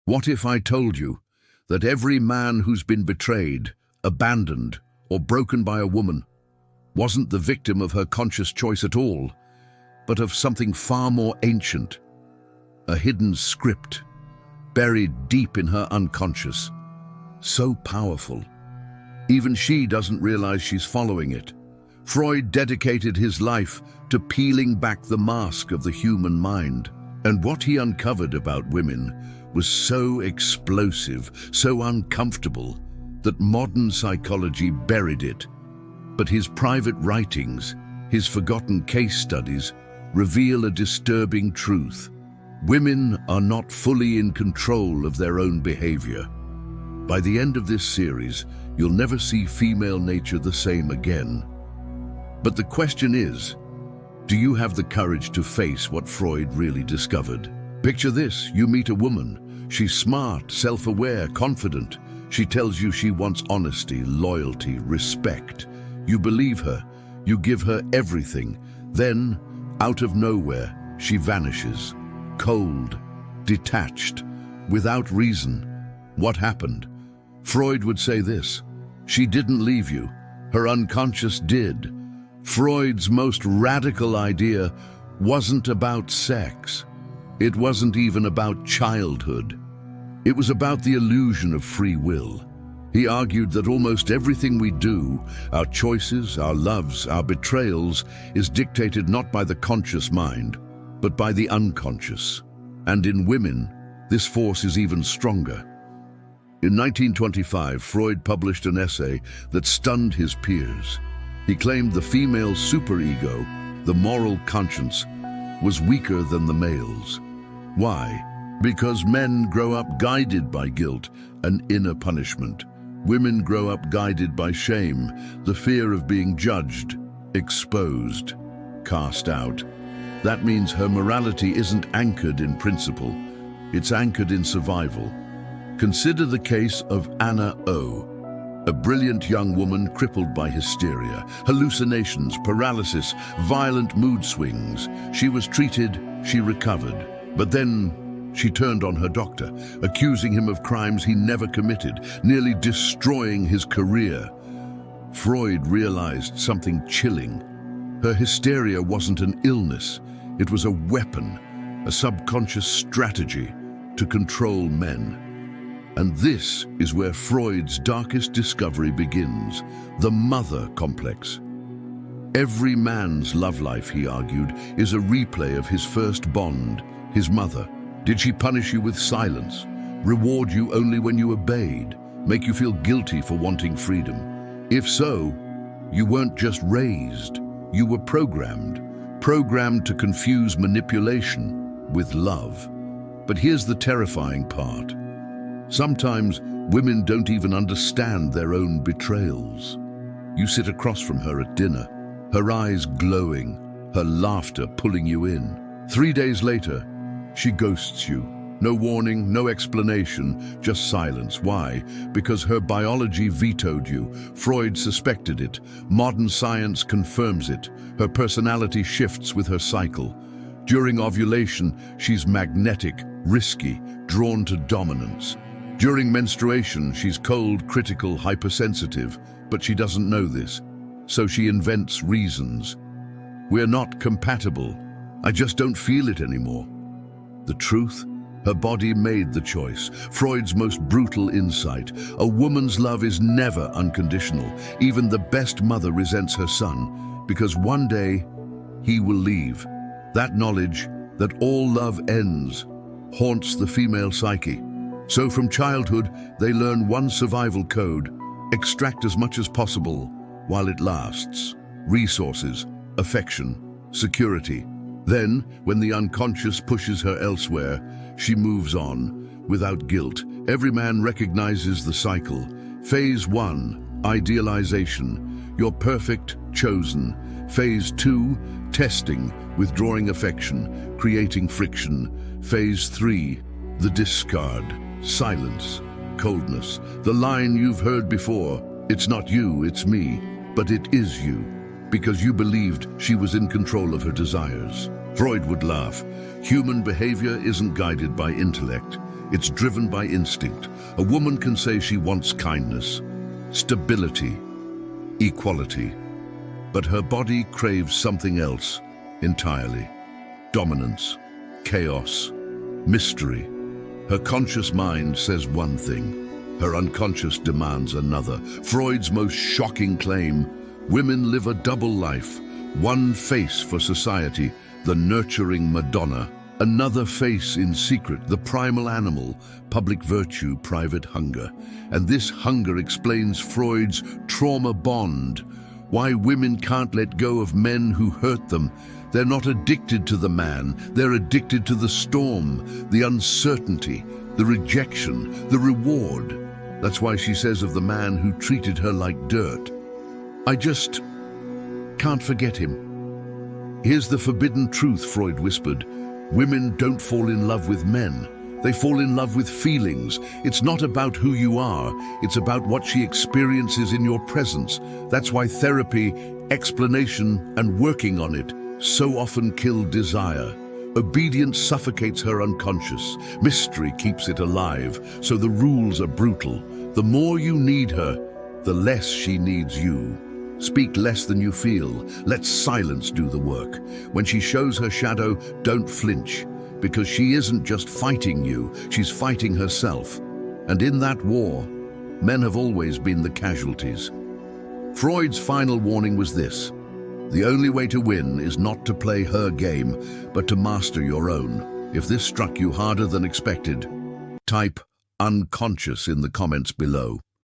What if I told you that every man who's been betrayed, abandoned, or broken by a woman wasn't the victim of her conscious choice at all, but of something far more ancient, a hidden script buried deep in her unconscious, so powerful, even she doesn't realize she's following it. Freud dedicated his life to peeling back the mask of the human mind, and what he uncovered about women was so explosive, so uncomfortable, that modern psychology buried it. But his private writings, his forgotten case studies, reveal a disturbing truth. Women are not fully in control of their own behavior. By the end of this series, you'll never see female nature the same again. But the question is, do you have the courage to face what Freud really discovered? Picture this: you meet a woman. She's smart, self-aware, confident. She tells you she wants honesty, loyalty, respect. You believe her. You give her everything. Then, out of nowhere, she vanishes. Cold, detached, without reason. What happened? Freud would say this: she didn't leave you. Her unconscious did. Freud's most radical idea wasn't about sex. It wasn't even about childhood. It was about the illusion of free will. He argued that almost everything we do, our choices, our loves, our betrayals, is dictated not by the conscious mind, but by the unconscious. And in women, this force is even stronger. In 1925, Freud published an essay that stunned his peers. He claimed the female superego, the moral conscience, was weaker than the male's. Why? Because men grow up guided by guilt, an inner punishment. Women grow up guided by shame, the fear of being judged, exposed, cast out. That means her morality isn't anchored in principle, it's anchored in survival. Consider the case of Anna O., a brilliant young woman crippled by hysteria, hallucinations, paralysis, violent mood swings. She was treated, she recovered, but then she turned on her doctor, accusing him of crimes he never committed, nearly destroying his career. Freud realized something chilling. Her hysteria wasn't an illness, it was a weapon, a subconscious strategy to control men. And this is where Freud's darkest discovery begins, the mother complex. Every man's love life, he argued, is a replay of his first bond, his mother. Did she punish you with silence, reward you only when you obeyed, make you feel guilty for wanting freedom? If so, you weren't just raised, you were programmed to confuse manipulation with love. But here's the terrifying part. Sometimes women don't even understand their own betrayals. You sit across from her at dinner, her eyes glowing, her laughter pulling you in. 3 days later, she ghosts you. No warning, no explanation, just silence. Why? Because her biology vetoed you. Freud suspected it. Modern science confirms it. Her personality shifts with her cycle. During ovulation, she's magnetic, risky, drawn to dominance. During menstruation, she's cold, critical, hypersensitive, but she doesn't know this, so she invents reasons. We're not compatible. I just don't feel it anymore. The truth? Her body made the choice. Freud's most brutal insight. A woman's love is never unconditional. Even the best mother resents her son, because one day he will leave. That knowledge, that all love ends, haunts the female psyche. So from childhood, they learn one survival code: extract as much as possible while it lasts. Resources, affection, security. Then, when the unconscious pushes her elsewhere, she moves on, without guilt. Every man recognizes the cycle. Phase 1, idealization. You're perfect, chosen. Phase 2, testing, withdrawing affection, creating friction. Phase 3, the discard. Silence, coldness, the line you've heard before: it's not you, it's me. But it is you, because you believed she was in control of her desires. Freud would laugh. Human behavior isn't guided by intellect, It's driven by instinct. A woman can say she wants kindness, stability, equality, but her body craves something else entirely. Dominance, chaos, mystery. Her conscious mind says one thing, her unconscious demands another. Freud's most shocking claim: women live a double life, one face for society, the nurturing Madonna, another face in secret, the primal animal, public virtue, private hunger. And this hunger explains Freud's trauma bond, why women can't let go of men who hurt them. They're not addicted to the man, they're addicted to the storm, the uncertainty, the rejection, the reward. That's why she says of the man who treated her like dirt, "I just can't forget him." Here's the forbidden truth, Freud whispered. Women don't fall in love with men. They fall in love with feelings. It's not about who you are. It's about what she experiences in your presence. That's why therapy, explanation, and working on it so often kill desire. Obedience suffocates her unconscious. Mystery keeps it alive. So the rules are brutal. The more you need her, the less she needs you. Speak less than you feel. Let silence do the work. When she shows her shadow, don't flinch, because she isn't just fighting you, she's fighting herself. And in that war, men have always been the casualties. Freud's final warning was this: the only way to win is not to play her game, but to master your own. If this struck you harder than expected, type unconscious in the comments below.